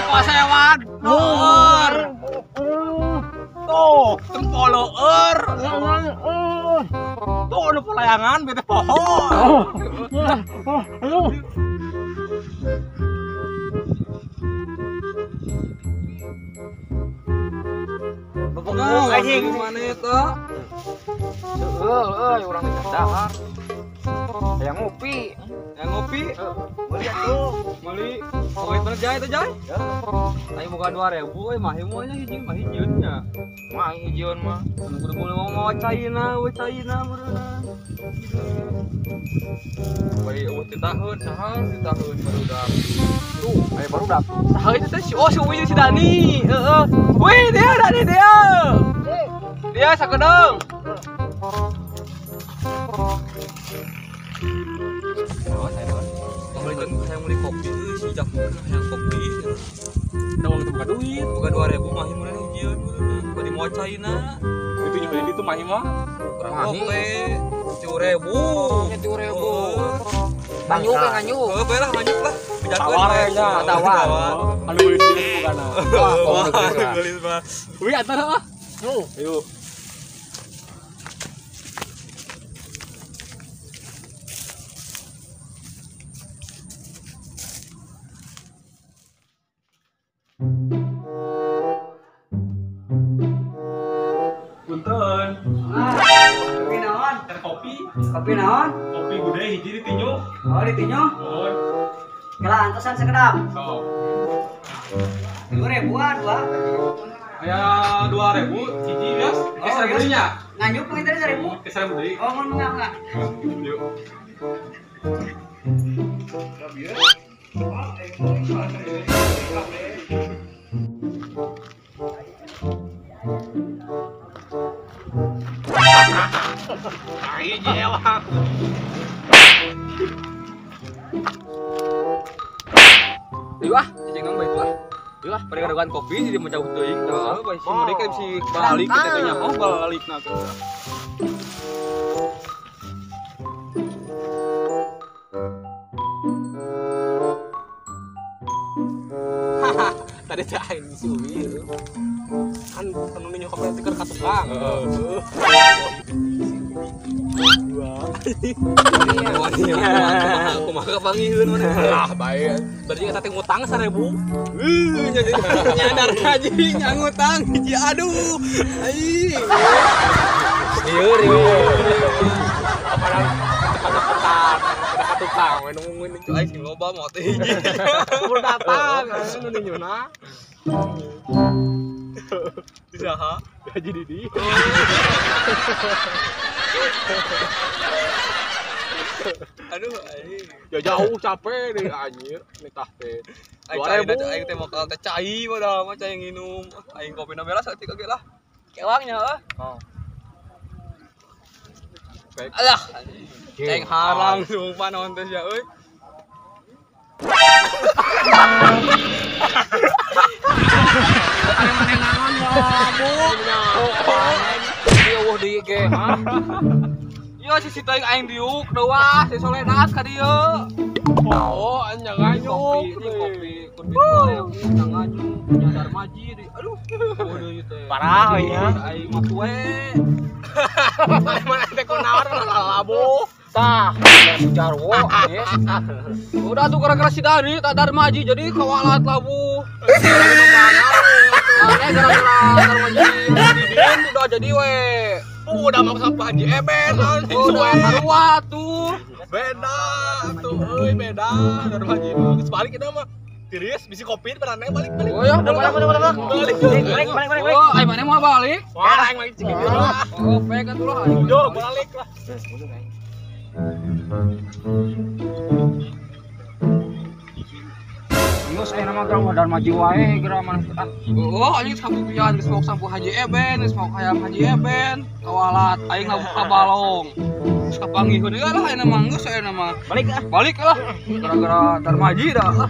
Pasewan, leur. Tuh, tempol leur. Tuh, nu pelayangan bete pohon. Bapakku anjing mana itu? Orang di dahar. Yang ngopi. Yang ngopi? Beli atuh. Beli. Kowe bener jay teh jay? Ya. Ayo buka 2.000 euy mah heueunya hiji mah hijieunnya. Mah hijieun mah. Kudu mau caina, we caina meureunna. Bari eueuh tahun, sahar di tahun barudak. Tuh, aya barudak. Saha itu teh si Uwi si Dani. Heeh. Wih, dia Dani dia. Dia sakedeng. Saya beli kopi si jak yang kopi. Dawang itu bukan duit, bukan 2.000 mah himuna hijieun meureunna. Bari moal caina. Itu juga di itu mah mah. Kurang kopi 7.000. 7.000. Nganyuk kan nganyuk. Heuh, lah nganyuk lah. Tawar aja, tawar. Anu beulis dia bukan. Wah, beulis mah. Wih, antara ah. Ayo. Punten. Kopi naon? Teh kopi. Kopi naon? Kopi gede hiji ditinju. Oh, ditinyo. Mun. Kela antosan sekedap. Sok. 2.000-an, dua. Aya 2.000 hiji bias. Ke 1.000 nya. Nganyuk mah tadi 1.000. Ke 1.000 deui. Oh, mun enggak. Yuk. Ai jewa. Iwah, cicing nang bae tuh. Iwah, pada gaduhan kopi jadi mau jauh teuing. Heeh, bae si mereka si balik kita teh nyaho balikna teh. Tadi teh aing si Uwi kan penuh nyokap teh keur ka tukang. Heeh. Aku mah kepangieun mana. Ah, bae. Berarti eta teh ngutang 1.000. Nyadar haji ngutang hiji aduh. Ai. Rieu. Apalagi tukang, nungguin itu aing sing loba mau teh hiji. Kudu datang, anu ninjuna. Disaha? Haji Didi. Aduh, ya jauh capek deh anjir, nikah teh. Aing teh bakal teh cai padahal mah cai nginum. Aing kopi na belas ati kage lah. Kewangnya heuh. Oh. Alah. Cai harang sumpah naon teh sia euy. Mana naon bu? Eueuh di ge, ha? Iya si Sita aing diuk dewa si Soledad ka dieu. Oh, anjang nganyuk. Kopi nang nganyuk punya Darmaji. Aduh. Waduh ieu teh. Parah we nya. Aing mah tuwe. Mana teh kunaon labu. Tah, Jarwo, yes. Udah tuh gara-gara si Dani tak Darmaji jadi kawalat labu. Aneh gara-gara Darmaji Didin udah jadi we. Udah mau sampai Haji Eben udah sarua tuh. Beda tuh, euy beda. Darmaji geus balik kita mah. Tiris bisi kopi pernah neng balik. Oh ya, balik. Oh, ai mana mau balik? Wah, aing mah cing gitu. Oh, pek atuh lah. Yo, balik lah. Geus aya nama gang Darmaji wae geura mah. Oh, anjing sampu pian geus mau sampu Haji Eben, geus mau hayam Haji Eben. Kawalat aing ngabuka balong. Geus kapanggihkeun deui lah aya mah geus aya mah. Balik lah. Gara-gara Darmaji dah.